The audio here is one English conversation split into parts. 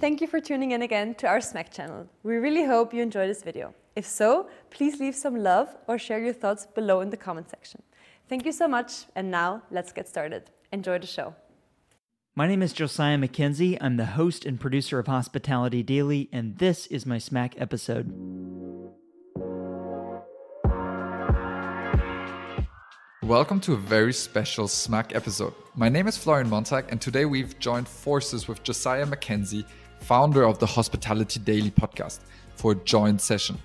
thank you for tuning in again to our Smack channel. We really hope you enjoyed this video. If so, please leave some love or share your thoughts below in the comment section. Thank you so much, and now let's get started. Enjoy the show. My name is Josiah Mackenzie. I'm the host and producer of Hospitality Daily, and this is my Smack episode. Welcome to a very special Smack episode. My name is Florian, and today we've joined forces with Josiah Mackenzie, founder of the Hospitality Daily podcast, for a joint session.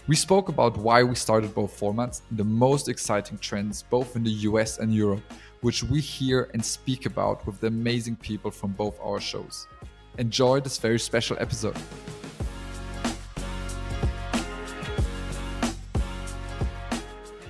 We spoke about why we started both formats, the most exciting trends both in the US and Europe, which we hear and speak about with the amazing people from both our shows. Enjoy this very special episode.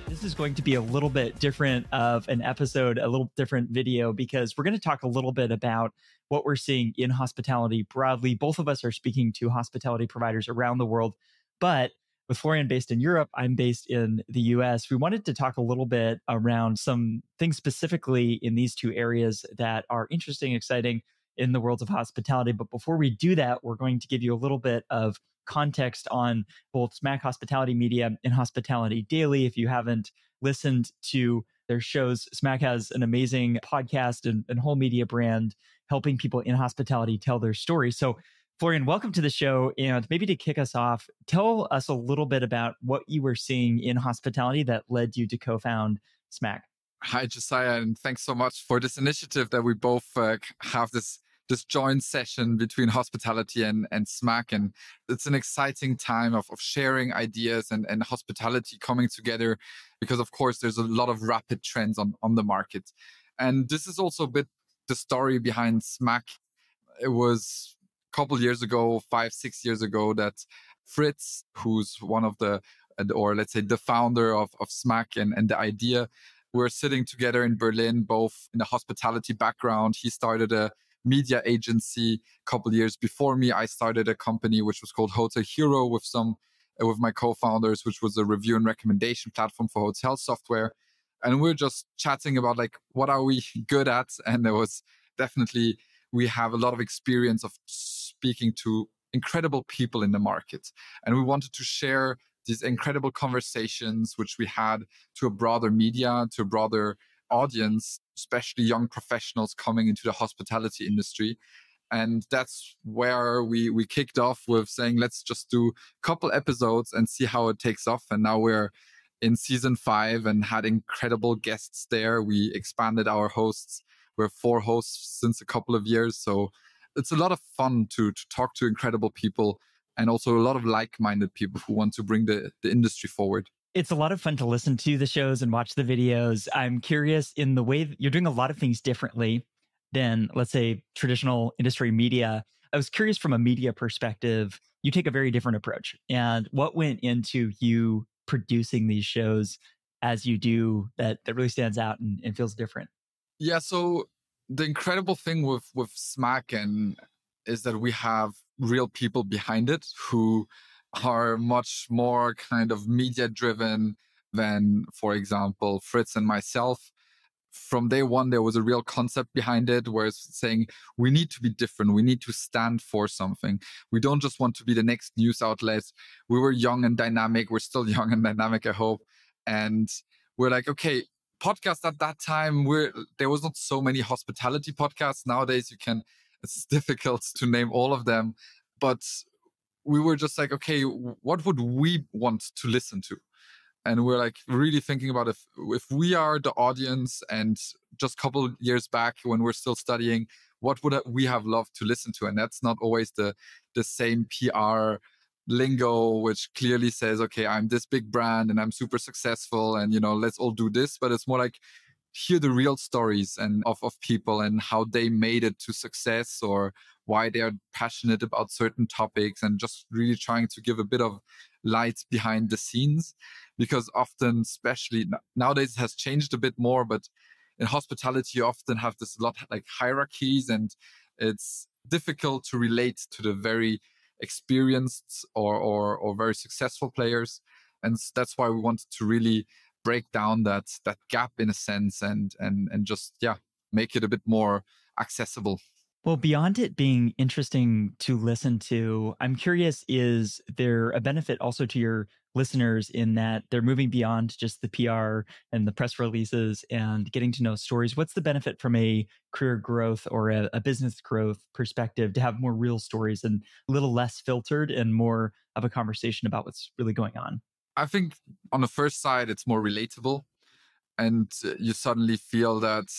This is going to be a little bit different of an episode, a little different video, because we're going to talk a little bit about what we're seeing in hospitality broadly. Both of us are speaking to hospitality providers around the world, but with Florian based in Europe, I'm based in the US. We wanted to talk a little bit around some things specifically in these two areas that are interesting, exciting in the world of hospitality. But before we do that, we're going to give you a little bit of context on both Smack Hospitality Media and Hospitality Daily. If you haven't listened to their shows, Smack has an amazing podcast and whole media brand helping people in hospitality tell their story. So Florian, welcome to the show. And maybe to kick us off, tell us a little bit about what you were seeing in hospitality that led you to co-found Smack. Hi, Josiah, and thanks so much for this initiative that we both have this joint session between hospitality and Smack. And it's an exciting time of sharing ideas and hospitality coming together because, of course, there's a lot of rapid trends on the market. And this is also a bit the story behind Smack. It was couple years ago, 5-6 years ago, that Fritz, who's one of the, or let's say the founder of Smack and the idea, we're sitting together in Berlin, both in a hospitality background. He started a media agency a couple years before me. I started a company which was called Hotel Hero with my co-founders, which was a review and recommendation platform for hotel software. And we're just chatting about like, what are we good at? And there was definitely, we have a lot of experience of speaking to incredible people in the market. And we wanted to share these incredible conversations, which we had to a broader media, to a broader audience, especially young professionals coming into the hospitality industry. And that's where we kicked off with saying, let's just do a couple episodes and see how it takes off. And now we're in season 5 and had incredible guests there. We expanded our hosts. We're 4 hosts since a couple of years. So it's a lot of fun to talk to incredible people and also a lot of like-minded people who want to bring the industry forward. It's a lot of fun to listen to the shows and watch the videos. I'm curious in the way that you're doing a lot of things differently than, let's say, traditional industry media. I was curious from a media perspective, you take a very different approach. And what went into you producing these shows as you do that really stands out and feels different? Yeah, so the incredible thing with Smack is that we have real people behind it who are much more kind of media driven than, for example, Fritz and myself. From day one, there was a real concept behind it where it's saying we need to be different. We need to stand for something. We don't just want to be the next news outlet. We were young and dynamic. We're still young and dynamic, I hope. And we're like, okay, podcast at that time, there was not so many hospitality podcasts. Nowadays, it's difficult to name all of them. But we were just like, okay, what would we want to listen to? And we're like really thinking about if we are the audience, and just a couple of years back when we're still studying, what would we have loved to listen to? And that's not always the same PR lingo, which clearly says, okay, I'm this big brand and I'm super successful and, let's all do this. But it's more like hear the real stories and of people and how they made it to success or why they are passionate about certain topics, and just really trying to give a bit of light behind the scenes. Because often, especially nowadays, it has changed a bit more, but in hospitality, you often have this lot like hierarchies, and it's difficult to relate to the very experienced or very successful players. And that's why we wanted to really break down that gap in a sense and just make it a bit more accessible. Well, beyond it being interesting to listen to, I'm curious, is there a benefit also to your listeners in that they're moving beyond just the PR and the press releases and getting to know stories? What's the benefit from a career growth or a business growth perspective to have more real stories and a little less filtered and more of a conversation about what's really going on? I think on the first side, it's more relatable, and you suddenly feel that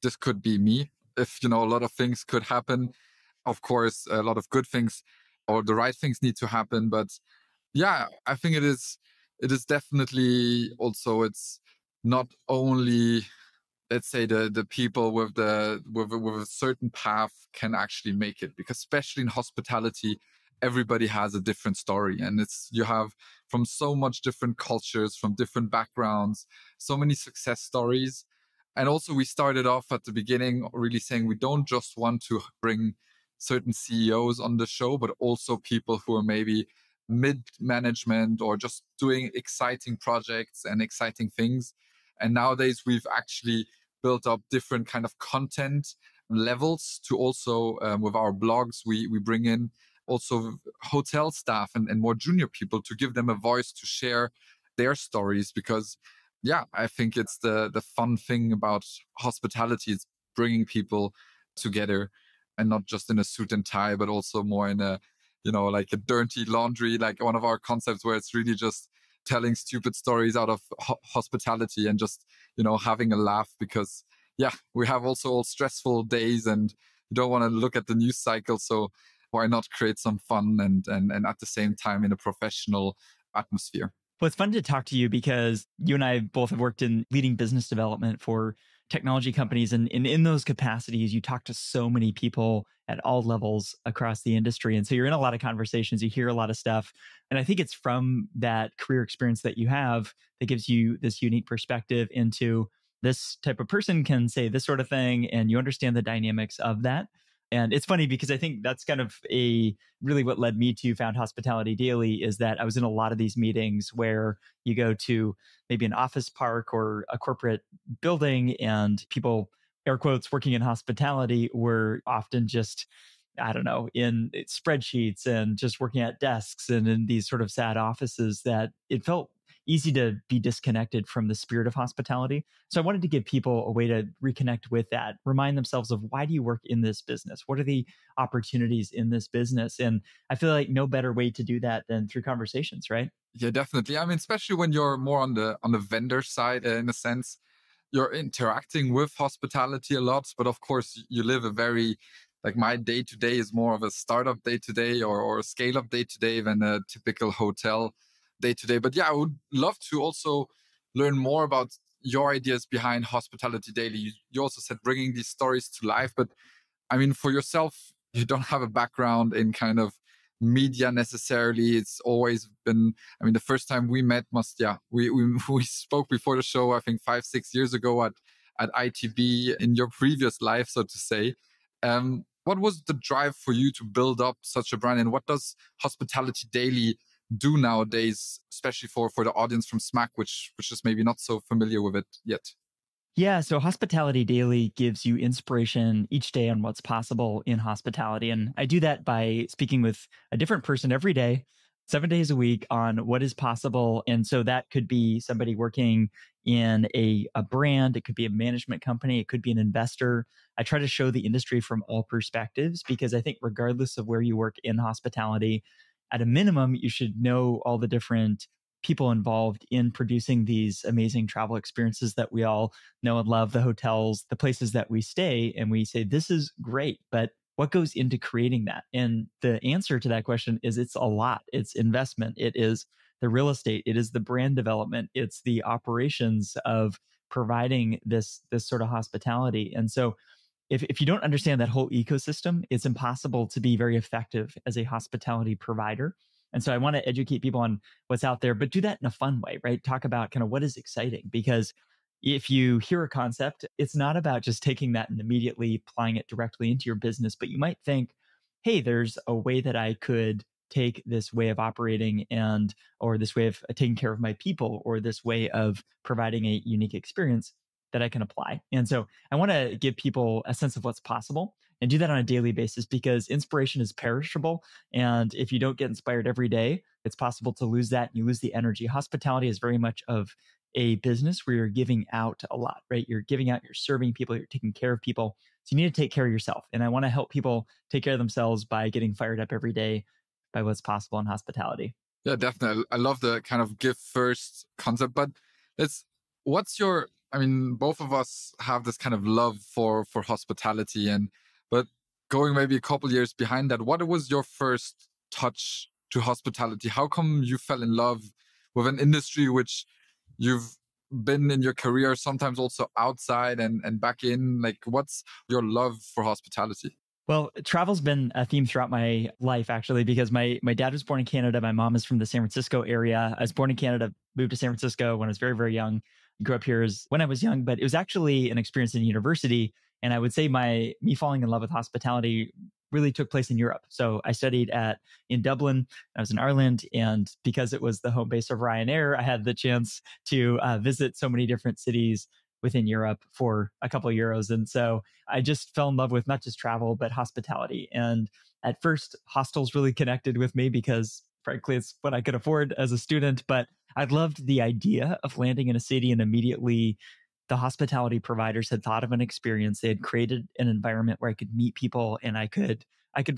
this could be me. If, a lot of things could happen, of course, a lot of good things or the right things need to happen. But yeah, I think it is definitely also, it's not only, let's say, the people with a certain path can actually make it, because especially in hospitality, everybody has a different story, and it's, you have from so much different cultures, from different backgrounds, so many success stories. And also, we started off at the beginning really saying we don't just want to bring certain CEOs on the show, but also people who are maybe mid management or just doing exciting projects and exciting things. And nowadays, we've actually built up different kind of content levels to also, with our blogs, we bring in also hotel staff and more junior people to give them a voice to share their stories. Because yeah, I think it's the fun thing about hospitality is bringing people together, and not just in a suit and tie, but also more in a, like a dirty laundry, like one of our concepts where it's really just telling stupid stories out of hospitality and just, having a laugh. Because yeah, we have also all stressful days and you don't want to look at the news cycle. So why not create some fun and at the same time in a professional atmosphere? Well, it's fun to talk to you because you and I both have worked in leading business development for technology companies. And in those capacities, you talk to so many people at all levels across the industry. And so you're in a lot of conversations, you hear a lot of stuff. And I think it's from that career experience that you have that gives you this unique perspective into this type of person can say this sort of thing, and you understand the dynamics of that. And it's funny because I think that's kind of a really what led me to Found Hospitality Daily, is that I was in a lot of these meetings where you go to maybe an office park or a corporate building, and people, air quotes, working in hospitality were often just, I don't know, in spreadsheets and just working at desks and in these sort of sad offices, that it felt easy to be disconnected from the spirit of hospitality. So I wanted to give people a way to reconnect with that, remind themselves of, why do you work in this business? What are the opportunities in this business? And I feel like no better way to do that than through conversations, right? Yeah, definitely. I mean, especially when you're more on the vendor side, in a sense, you're interacting with hospitality a lot. But of course, you live a very, like, my day to day is more of a startup day to day or a scale up day to day than a typical hotel day to day. But yeah, I would love to also learn more about your ideas behind Hospitality Daily. You also said bringing these stories to life, but I mean, for yourself, you don't have a background in kind of media necessarily. It's always been, I mean, the first time we met we spoke before the show, I think 5-6 years ago at ITB in your previous life, so to say. What was the drive for you to build up such a brand, and what does Hospitality Daily do nowadays, especially for the audience from Smack, which is maybe not so familiar with it yet? Yeah, so Hospitality Daily gives you inspiration each day on what's possible in hospitality. And I do that by speaking with a different person every day, 7 days a week, on what is possible. And so that could be somebody working in a brand, it could be a management company, it could be an investor. I try to show the industry from all perspectives, because I think regardless of where you work in hospitality, at a minimum, you should know all the different people involved in producing these amazing travel experiences that we all know and love, the hotels, the places that we stay. And we say, this is great, but what goes into creating that? And the answer to that question is, it's a lot. It's investment. It is the real estate. It is the brand development. It's the operations of providing this sort of hospitality. And so if you don't understand that whole ecosystem, it's impossible to be very effective as a hospitality provider. And so I want to educate people on what's out there, but do that in a fun way, right? Talk about kind of what is exciting, because if you hear a concept, it's not about just taking that and immediately applying it directly into your business, but you might think, hey, there's a way that I could take this way of operating or this way of taking care of my people, or this way of providing a unique experience that I can apply. And so I want to give people a sense of what's possible and do that on a daily basis because inspiration is perishable. And if you don't get inspired every day, it's possible to lose that and you lose the energy. Hospitality is very much of a business where you're giving out a lot, right? You're giving out, you're serving people, you're taking care of people. So you need to take care of yourself. And I want to help people take care of themselves by getting fired up every day by what's possible in hospitality. Yeah, definitely. I love the kind of give first concept, but what's your, I mean, both of us have this kind of love for hospitality but going maybe a couple years behind that, what was your first touch to hospitality? How come you fell in love with an industry which you've been in your career, sometimes also outside and back in? Like, what's your love for hospitality? Well, travel's been a theme throughout my life, actually, because my dad was born in Canada. My mom is from the San Francisco area. I was born in Canada, moved to San Francisco when I was very, very young. Grew up here when I was young, but it was actually an experience in university. And I would say me falling in love with hospitality really took place in Europe. So I studied in Dublin. I was in Ireland, and because it was the home base of Ryanair, I had the chance to visit so many different cities within Europe for a couple of euros. And so I just fell in love with not just travel, but hospitality. And at first, hostels really connected with me because frankly, it's what I could afford as a student. But I loved the idea of landing in a city and immediately the hospitality providers had thought of an experience. They had created an environment where I could meet people and I could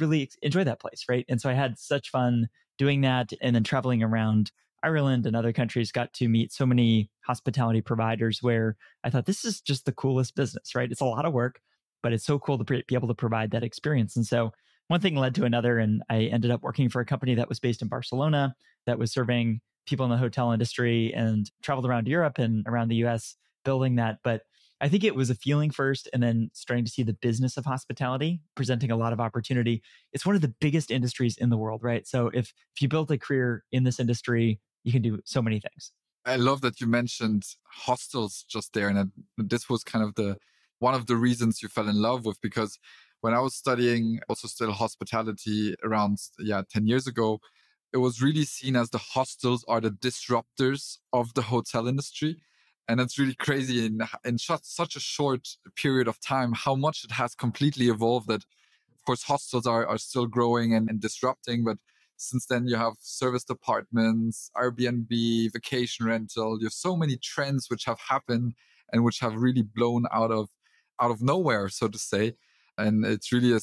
really enjoy that place. Right. And so I had such fun doing that. And then traveling around Ireland and other countries, got to meet so many hospitality providers where I thought this is just the coolest business, right? It's a lot of work, but it's so cool to be able to provide that experience. And so one thing led to another, and I ended up working for a company that was based in Barcelona that was serving people in the hotel industry and traveled around Europe and around the US building that. But I think it was a feeling first and then starting to see the business of hospitality presenting a lot of opportunity. It's one of the biggest industries in the world, right? So if you build a career in this industry, you can do so many things. I love that you mentioned hostels just there. And this was kind of one of the reasons you fell in love with, because when I was studying also still hospitality around 10 years ago, it was really seen as the hostels are the disruptors of the hotel industry. And it's really crazy in such a short period of time, how much it has completely evolved. That, of course, hostels are still growing and disrupting. But since then, you have service departments, Airbnb, vacation rental. You have so many trends which have happened and which have really blown out of nowhere, so to say. And it's really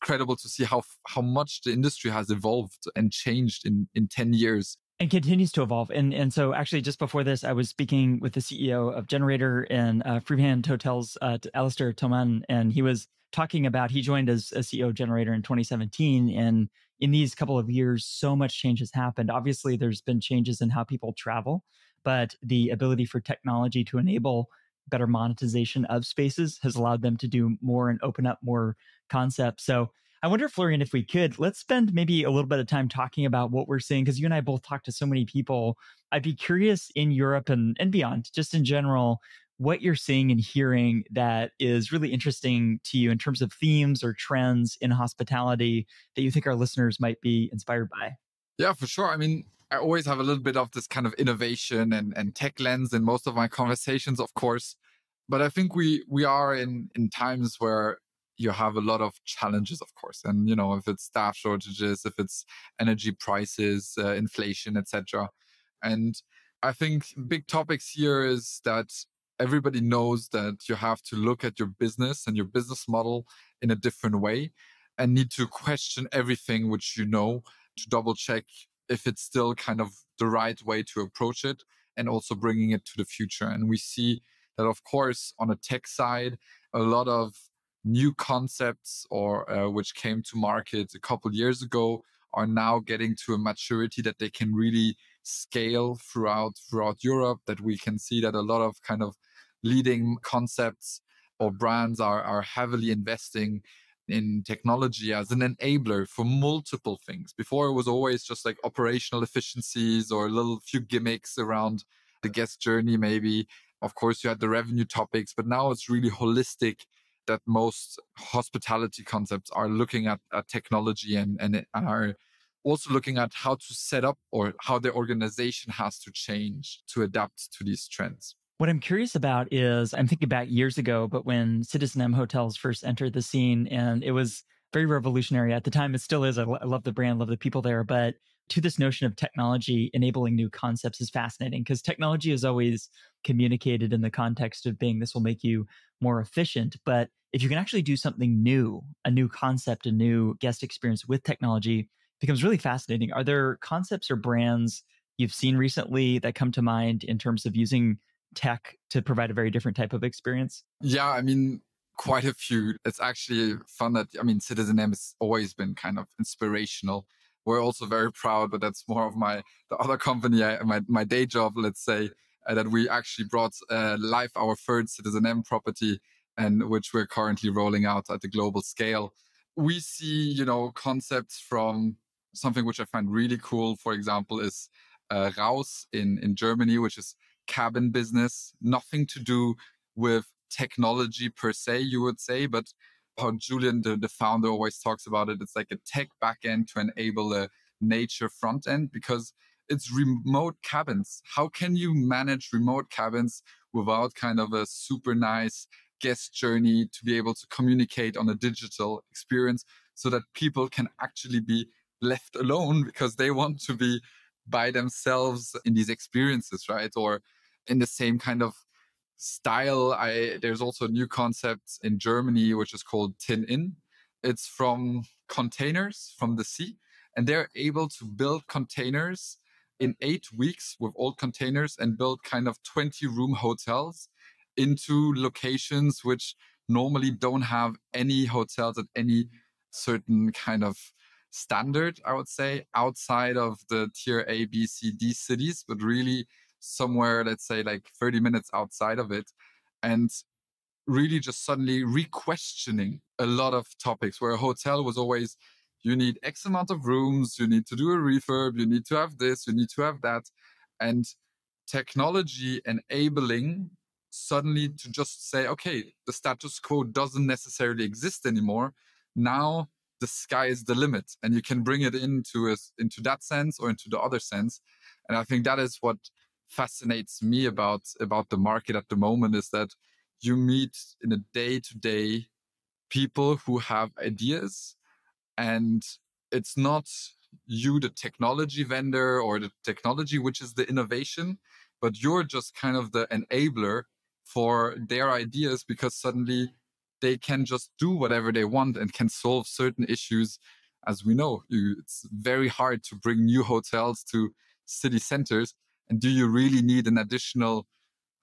incredible to see how much the industry has evolved and changed in 10 years. And continues to evolve. And so actually just before this, I was speaking with the CEO of Generator and Freehand Hotels, Alistair Toman, and he was talking about, he joined as a CEO of Generator in 2017. And in these couple of years, so much change has happened. Obviously, there's been changes in how people travel, but the ability for technology to enable better monetization of spaces has allowed them to do more and open up more concepts. So I wonder, Florian, if we could, let's spend maybe a little bit of time talking about what we're seeing, because you and I both talk to so many people. I'd be curious in Europe and beyond, just in general, what you're seeing and hearing that is really interesting to you in terms of themes or trends in hospitality that you think our listeners might be inspired by. Yeah, for sure. I mean, I always have a little bit of this kind of innovation and tech lens in most of my conversations, of course. But I think we are in times where you have a lot of challenges, of course. And, if it's staff shortages, if it's energy prices, inflation, etc. And I think big topics here is that everybody knows that you have to look at your business and your business model in a different way and need to question everything which to double check if it's still kind of the right way to approach it and also bringing it to the future. And we see that, of course, on a tech side, a lot of new concepts or which came to market a couple years ago are now getting to a maturity that they can really scale throughout Europe, that we can see that a lot of kind of leading concepts or brands are heavily investing in technology as an enabler for multiple things. Before, it was always just like operational efficiencies or a little few gimmicks around the guest journey, maybe. Of course, you had the revenue topics, but now it's really holistic, that most hospitality concepts are looking at technology and are also looking at how to set up or how the organization has to change to adapt to these trends. What I'm curious about is I'm thinking back years ago, but when Citizen M hotels first entered the scene, and it was very revolutionary at the time. It still is. I love the brand, love the people there. But to this notion of technology enabling new concepts is fascinating because technology is always communicated in the context of being this will make you more efficient. But if you can actually do something new, a new concept, a new guest experience with technology, it becomes really fascinating. Are there concepts or brands you've seen recently that come to mind in terms of using tech to provide a very different type of experience? Yeah, I mean, quite a few. It's actually fun that, I mean, Citizen M has always been kind of inspirational. We're also very proud, but that's more of the other company, my day job, let's say, that we actually brought live our third Citizen M property, and which we're currently rolling out at the global scale. We see, concepts from something which I find really cool, for example, is Raus in Germany, which is cabin business, nothing to do with technology per se, you would say, but how Julian, the founder, always talks about it. It's like a tech backend to enable a nature front end because it's remote cabins. How can you manage remote cabins without kind of a super nice guest journey to be able to communicate on a digital experience so that people can actually be left alone because they want to be by themselves in these experiences, right? Or in the same kind of style, there's also a new concept in Germany which is called Tin In. It's from containers from the sea, and they're able to build containers in 8 weeks with old containers and build kind of 20-room hotels into locations which normally don't have any hotels at any certain kind of standard, I would say, outside of the tier A, B, C, D cities, but really somewhere, let's say, like 30 minutes outside of it. And really just suddenly re-questioning a lot of topics where a hotel was always, you need X amount of rooms, you need to do a refurb, you need to have this, you need to have that. And technology enabling suddenly to just say, okay, the status quo doesn't necessarily exist anymore. Now the sky is the limit, and you can bring it into that sense or into the other sense. And I think that is what fascinates me about the market at the moment, is that you meet in a day-to-day people who have ideas, and it's not you, the technology vendor or the technology which is the innovation, but you're just kind of the enabler for their ideas, because suddenly they can just do whatever they want and can solve certain issues. As we know, it's very hard to bring new hotels to city centers. And do you really need an additional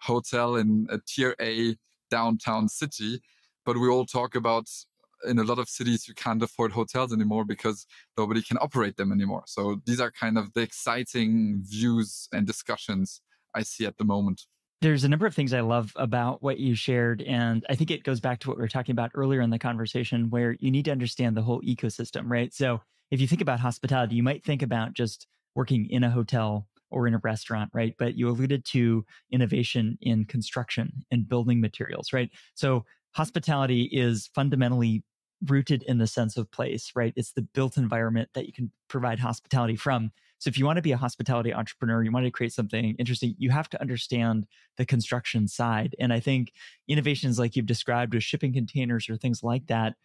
hotel in a tier A downtown city? But we all talk about, in a lot of cities, you can't afford hotels anymore because nobody can operate them anymore. So these are kind of the exciting views and discussions I see at the moment. There's a number of things I love about what you shared. And I think it goes back to what we were talking about earlier in the conversation, where you need to understand the whole ecosystem, right? So if you think about hospitality, you might think about just working in a hotel or in a restaurant, right? But you alluded to innovation in construction and building materials, right? So hospitality is fundamentally rooted in the sense of place, right? It's the built environment that you can provide hospitality from. So if you want to be a hospitality entrepreneur, you want to create something interesting, you have to understand the construction side. And I think innovations like you've described with shipping containers or things like that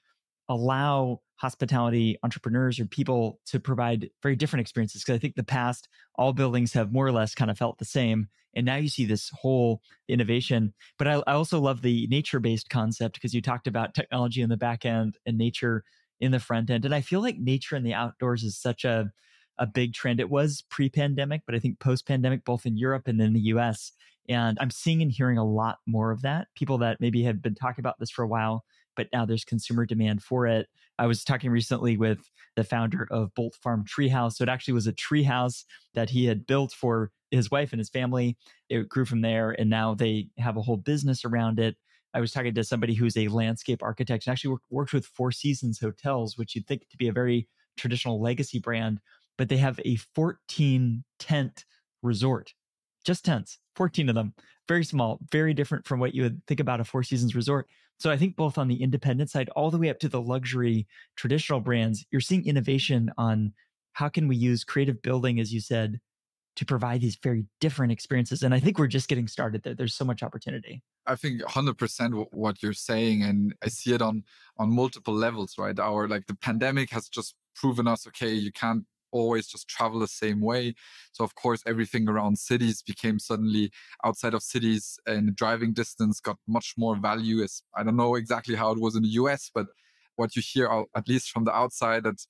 allow hospitality entrepreneurs or people to provide very different experiences. Because I think the past, all buildings have more or less kind of felt the same. And now you see this whole innovation. But I also love the nature-based concept, because you talked about technology in the back end and nature in the front end. And I feel like nature in the outdoors is such a big trend. It was pre-pandemic, but I think post-pandemic, both in Europe and in the US. And I'm seeing and hearing a lot more of that. People that maybe have been talking about this for a while, but now there's consumer demand for it. I was talking recently with the founder of Bolt Farm Treehouse. So it actually was a treehouse that he had built for his wife and his family. It grew from there, and now they have a whole business around it. I was talking to somebody who's a landscape architect and actually worked with Four Seasons Hotels, which you'd think to be a very traditional legacy brand, but they have a 14 tent resort. Just tents, 14 of them, very small, very different from what you would think about a Four Seasons resort. So I think both on the independent side, all the way up to the luxury traditional brands, you're seeing innovation on how can we use creative building, as you said, to provide these very different experiences. And I think we're just getting started there. There's so much opportunity. I think 100% what you're saying, and I see it on multiple levels, right? The pandemic has just proven us, okay, you can't always just travel the same way. So of course, everything around cities became suddenly outside of cities, and driving distance got much more value. As I don't know exactly how it was in the US, but what you hear, at least from the outside, that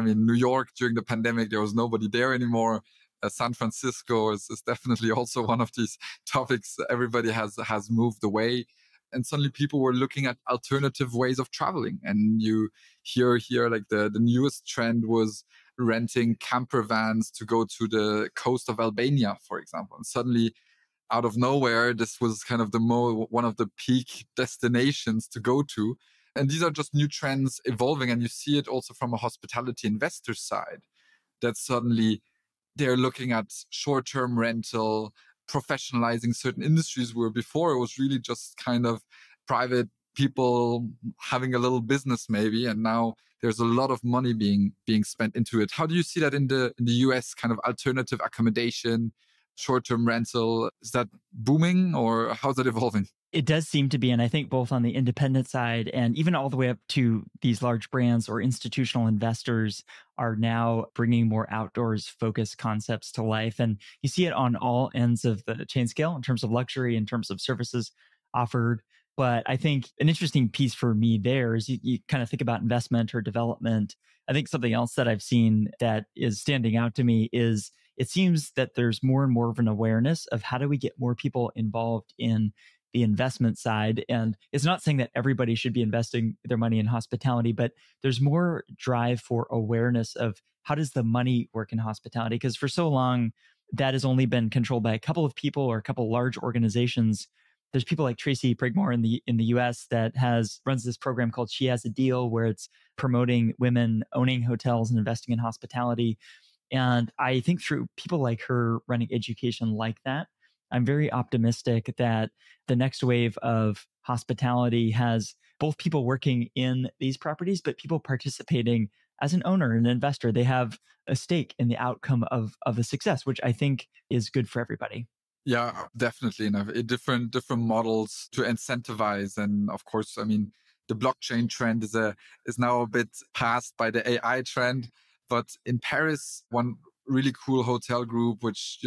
New York during the pandemic, there was nobody there anymore. San Francisco is definitely also one of these topics. Everybody has moved away, and suddenly people were looking at alternative ways of traveling. And you hear here, like the newest trend was renting camper vans to go to the coast of Albania, for example. And suddenly, out of nowhere, this was kind of one of the peak destinations to go to. And these are just new trends evolving, and you see it also from a hospitality investor side, that suddenly they're looking at short-term rental, professionalizing certain industries where before it was really just kind of private people having a little business maybe, and now there's a lot of money being spent into it. How do you see that in the US, kind of alternative accommodation, short-term rental? Is that booming, or how's it evolving? It does seem to be. And I think both on the independent side and even all the way up to these large brands or institutional investors are now bringing more outdoors focused concepts to life. And you see it on all ends of the chain scale in terms of luxury, in terms of services offered. But I think an interesting piece for me there is you kind of think about investment or development. I think something else that I've seen that is standing out to me is it seems that there's more and more of an awareness of how do we get more people involved in the investment side. And it's not saying that everybody should be investing their money in hospitality, but there's more drive for awareness of how does the money work in hospitality? Because for so long, that has only been controlled by a couple of people or a couple of large organizations. There's people like Tracy Prigmore in the US that runs this program called She Has a Deal, where it's promoting women owning hotels and investing in hospitality. And I think through people like her running education like that, I'm very optimistic that the next wave of hospitality has both people working in these properties, but people participating as an owner and an investor. They have a stake in the outcome of the success, which I think is good for everybody. Yeah, definitely. And different models to incentivize. And of course, the blockchain trend is now a bit passed by the AI trend. But in Paris, one really cool hotel group, which,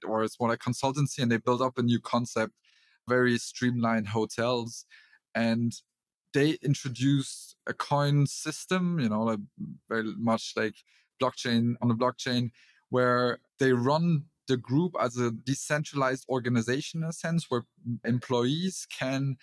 or it's more like consultancy, and they built up a new concept, very streamlined hotels. And they introduced a coin system, like very much like blockchain on a blockchain, where they run the group as a decentralized organization in a sense, where employees can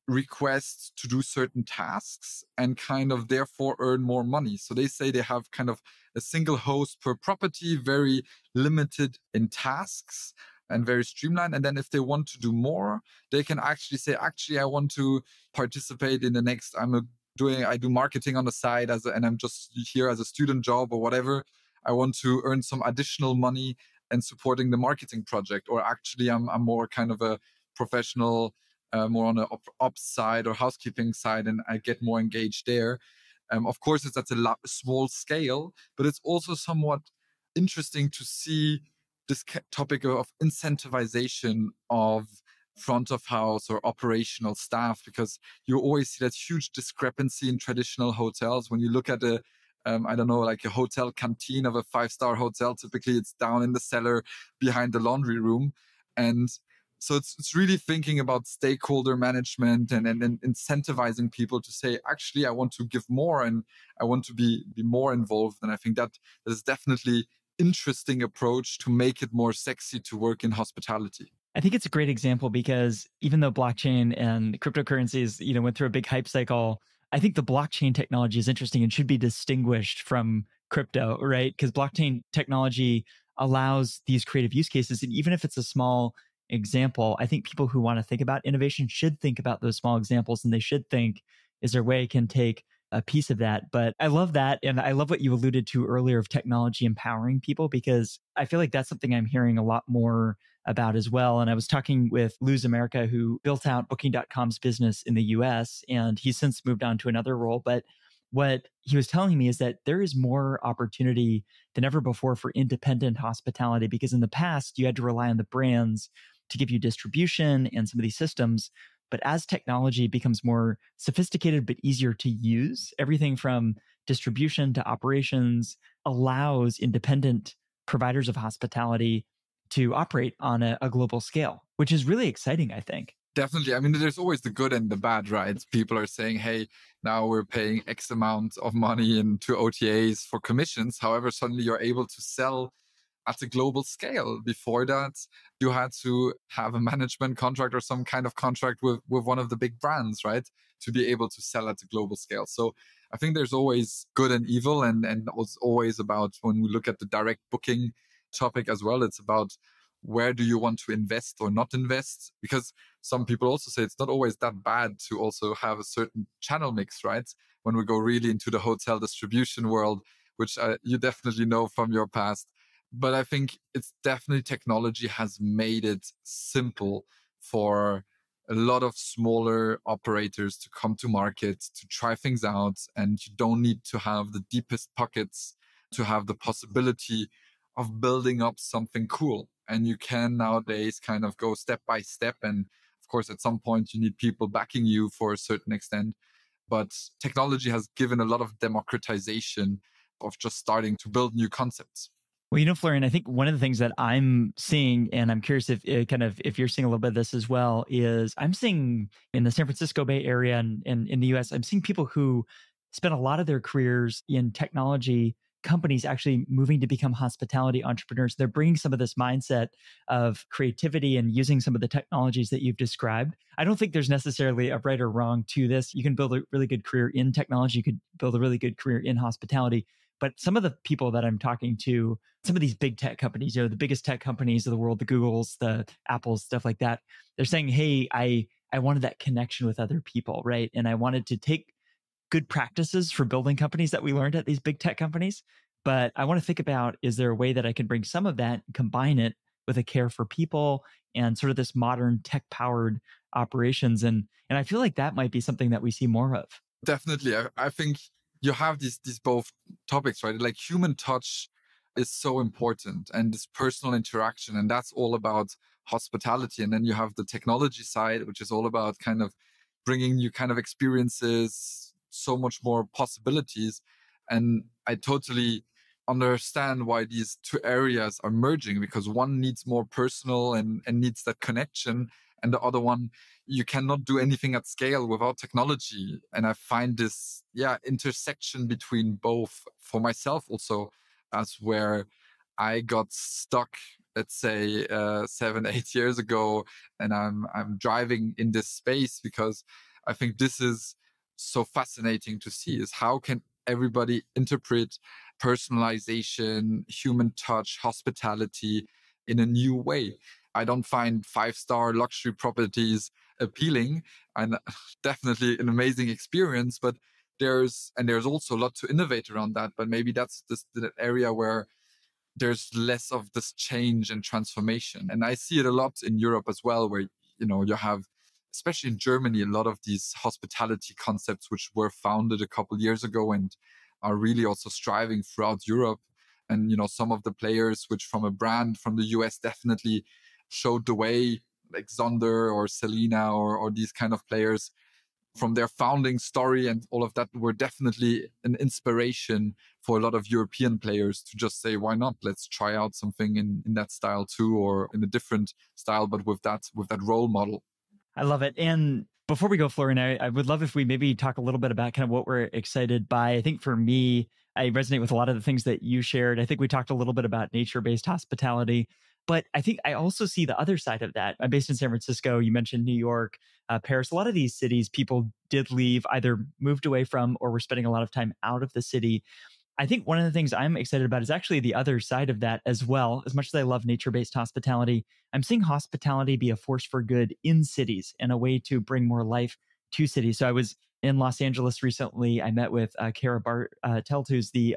request to do certain tasks and kind of therefore earn more money. So they say they have kind of a single host per property, very limited in tasks and very streamlined. And then if they want to do more, they can actually say, I want to participate in the next, I do marketing on the side and I'm just here as a student job or whatever. I want to earn some additional money and supporting the marketing project, or actually I'm more kind of a professional, more on the ops side or housekeeping side, and I get more engaged there. Of course, it's at a small scale, but it's also somewhat interesting to see this topic of incentivization of front of house or operational staff, because you always see that huge discrepancy in traditional hotels. When you look at like a hotel canteen of a 5-star hotel, typically it's down in the cellar behind the laundry room. And so it's really thinking about stakeholder management and incentivizing people to say, actually, I want to give more and I want to be more involved. And I think that is definitely interesting approach to make it more sexy to work in hospitality. I think it's a great example because even though blockchain and cryptocurrencies, went through a big hype cycle, I think the blockchain technology is interesting and should be distinguished from crypto, right? Because blockchain technology allows these creative use cases. And even if it's a small example, I think people who want to think about innovation should think about those small examples, and they should think, is there a way I can take a piece of that? But I love that. And I love what you alluded to earlier of technology empowering people, because I feel like that's something I'm hearing a lot more about as well. And I was talking with Luz America, who built out Booking.com's business in the US, and he's since moved on to another role. But what he was telling me is that there is more opportunity than ever before for independent hospitality, because in the past, you had to rely on the brands to give you distribution and some of these systems. But as technology becomes more sophisticated but easier to use, everything from distribution to operations allows independent providers of hospitality to operate on a global scale, which is really exciting, I think. Definitely. I mean, there's always the good and the bad, right? People are saying, hey, now we're paying X amount of money into OTAs for commissions. However, suddenly you're able to sell at a global scale. Before that, you had to have a management contract or some kind of contract with one of the big brands, right? To be able to sell at a global scale. So I think there's always good and evil. And it's always about, when we look at the direct booking topic as well, it's about where do you want to invest or not invest? Because some people also say it's not always that bad to also have a certain channel mix, right? When we go really into the hotel distribution world, which you definitely know from your past. But I think it's definitely technology has made it simple for a lot of smaller operators to come to market, to try things out. And you don't need to have the deepest pockets to have the possibility of building up something cool. And you can nowadays kind of go step by step. And of course, at some point, you need people backing you for a certain extent. But technology has given a lot of democratization of just starting to build new concepts. Well, Florian, I think one of the things that I'm seeing, and I'm curious if if you're seeing a little bit of this as well, is I'm seeing in the San Francisco Bay Area and in the US, I'm seeing people who spend a lot of their careers in technology companies actually moving to become hospitality entrepreneurs. They're bringing some of this mindset of creativity and using some of the technologies that you've described. I don't think there's necessarily a right or wrong to this. You can build a really good career in technology. You could build a really good career in hospitality. But some of the people that I'm talking to, some of these big tech companies, the biggest tech companies of the world, the Googles, the Apples, stuff like that, they're saying, hey, I wanted that connection with other people, right? And I wanted to take good practices for building companies that we learned at these big tech companies. But I want to think about, is there a way that I can bring some of that, combine it with a care for people and sort of this modern tech-powered operations? And I feel like that might be something that we see more of. Definitely. I think you have these both topics, right? Like human touch is so important, and this personal interaction, and that's all about hospitality. And then you have the technology side, which is all about kind of bringing new kind of experiences, so much more possibilities. And I totally understand why these two areas are merging, because one needs more personal and needs that connection. And the other one, you cannot do anything at scale without technology. And I find this, intersection between both for myself also as where I got stuck, let's say 7-8 years ago, and I'm driving in this space because I think this is so fascinating to see, is how can everybody interpret personalization, human touch, hospitality in a new way. I don't find 5-star luxury properties appealing, and definitely an amazing experience, but there's also a lot to innovate around that. But maybe that's the area where there's less of this change and transformation. And I see it a lot in Europe as well, where you have, especially in Germany, a lot of these hospitality concepts which were founded a couple of years ago and are really also striving throughout Europe. And some of the players which from a brand from the US definitely showed the way, like Zonder or Selena or these kind of players, from their founding story and all of that, were definitely an inspiration for a lot of European players to just say, why not? Let's try out something in that style too, or in a different style, but with that role model. I love it. And before we go, Florian, I would love if we maybe talk a little bit about kind of what we're excited by. I think for me, I resonate with a lot of the things that you shared. I think we talked a little bit about nature-based hospitality, but I think I also see the other side of that. I'm based in San Francisco. You mentioned New York, Paris. A lot of these cities, people did leave, either moved away from, or were spending a lot of time out of the city. I think one of the things I'm excited about is actually the other side of that as well. As much as I love nature-based hospitality, I'm seeing hospitality be a force for good in cities and a way to bring more life to cities. So I was in Los Angeles recently. I met with Kara Bartelt, who's the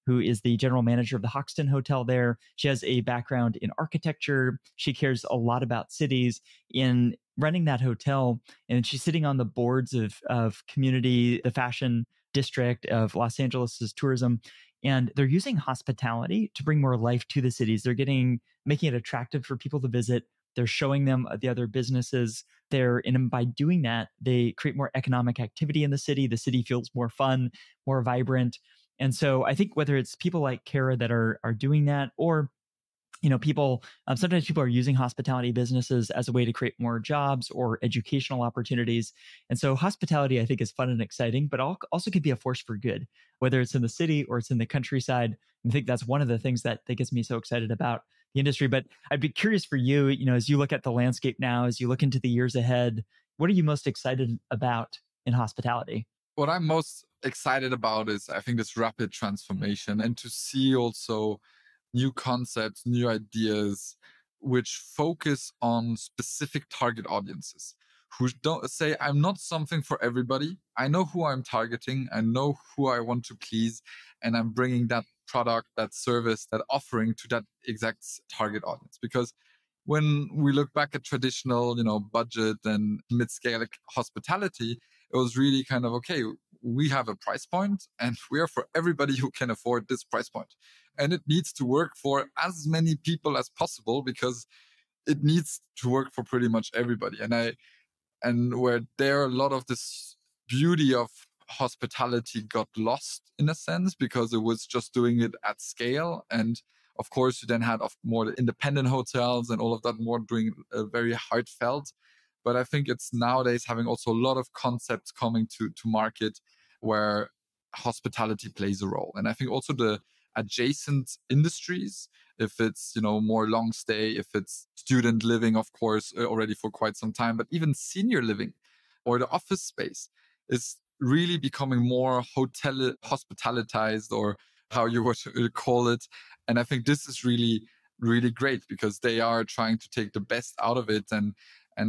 who is the general manager of the Hoxton Hotel there. She has a background in architecture. She cares a lot about cities in running that hotel. And she's sitting on the boards of community, the fashion district of Los Angeles's tourism. And they're using hospitality to bring more life to the cities. They're making it attractive for people to visit. They're showing them the other businesses there. And by doing that, they create more economic activity in the city. The city feels more fun, more vibrant. And so I think whether it's people like Kara that are doing that, or people, sometimes people are using hospitality businesses as a way to create more jobs or educational opportunities. And so hospitality, I think, is fun and exciting, but also can be a force for good, whether it's in the city or it's in the countryside. I think that's one of the things that gets me so excited about the industry. But I'd be curious for you, as you look at the landscape now, as you look into the years ahead, what are you most excited about in hospitality? What I'm most excited about is, I think, this rapid transformation, and to see also new concepts, new ideas, which focus on specific target audiences, who don't say, I'm not something for everybody. I know who I'm targeting. I know who I want to please. And I'm bringing that product, that service, that offering to that exact target audience. Because when we look back at traditional, budget and mid-scale hospitality, it was really kind of, okay, we have a price point and we are for everybody who can afford this price point. And it needs to work for as many people as possible, because it needs to work for pretty much everybody. And where there, a lot of this beauty of hospitality got lost in a sense, because it was just doing it at scale. And of course, you then had more independent hotels and all of that, more doing very heartfelt. But I think it's nowadays having also a lot of concepts coming to market where hospitality plays a role. And I think also the adjacent industries, if it's, more long stay, if it's student living, of course, already for quite some time, but even senior living or the office space is really becoming more hospitalitized, or how you would call it. And I think this is really, really great, because they are trying to take the best out of it. And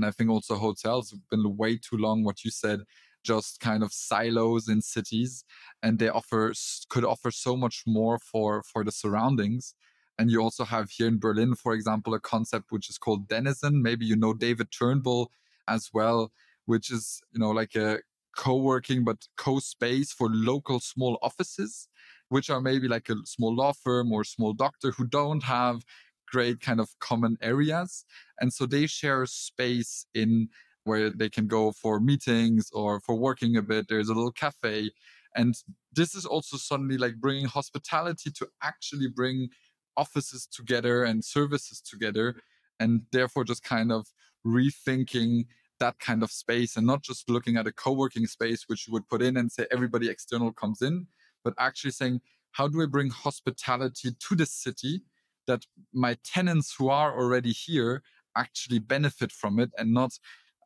I think also hotels have been way too long, what you said, just kind of silos in cities, and they could offer so much more for the surroundings. And you also have here in Berlin, for example, a concept which is called Denizen. Maybe you know David Turnbull as well, which is, like a co-working but co-space for local small offices, which are maybe like a small law firm or small doctor who don't have great kind of common areas. And so they share space in where they can go for meetings or for working a bit. There's a little cafe. And this is also suddenly like bringing hospitality to actually bring offices together and services together, and therefore just kind of rethinking that kind of space, and not just looking at a co-working space, which you would put in and say everybody external comes in, but actually saying, how do I bring hospitality to the city that my tenants who are already here actually benefit from it, and not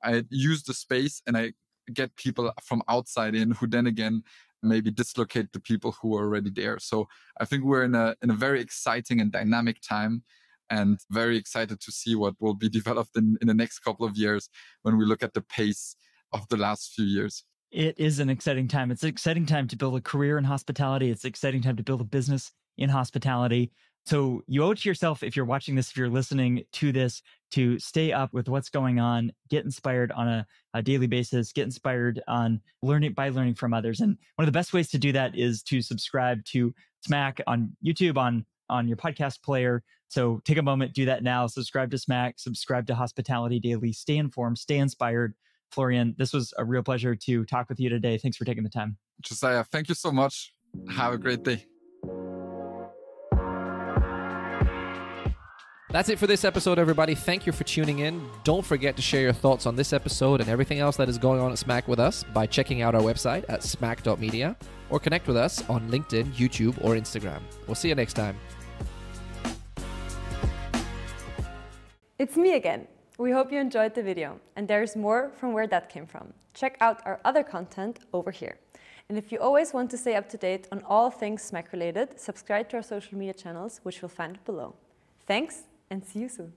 I use the space and I get people from outside in who then again maybe dislocate the people who are already there. So I think we're in a very exciting and dynamic time, and very excited to see what will be developed in the next couple of years when we look at the pace of the last few years. It is an exciting time. It's an exciting time to build a career in hospitality. It's an exciting time to build a business in hospitality. So you owe it to yourself, if you're watching this, if you're listening to this, to stay up with what's going on, get inspired on a daily basis, get inspired on learning from others. And one of the best ways to do that is to subscribe to Smack on YouTube, on your podcast player. So take a moment, do that now. Subscribe to Smack, subscribe to Hospitality Daily, stay informed, stay inspired. Florian, this was a real pleasure to talk with you today. Thanks for taking the time. Josiah, thank you so much. Have a great day. That's it for this episode, everybody. Thank you for tuning in. Don't forget to share your thoughts on this episode and everything else that is going on at Smack with us by checking out our website at smack.media, or connect with us on LinkedIn, YouTube, or Instagram. We'll see you next time. It's me again. We hope you enjoyed the video, and there's more from where that came from. Check out our other content over here. And if you always want to stay up to date on all things Smack related, subscribe to our social media channels, which you'll find below. Thanks, and see you soon.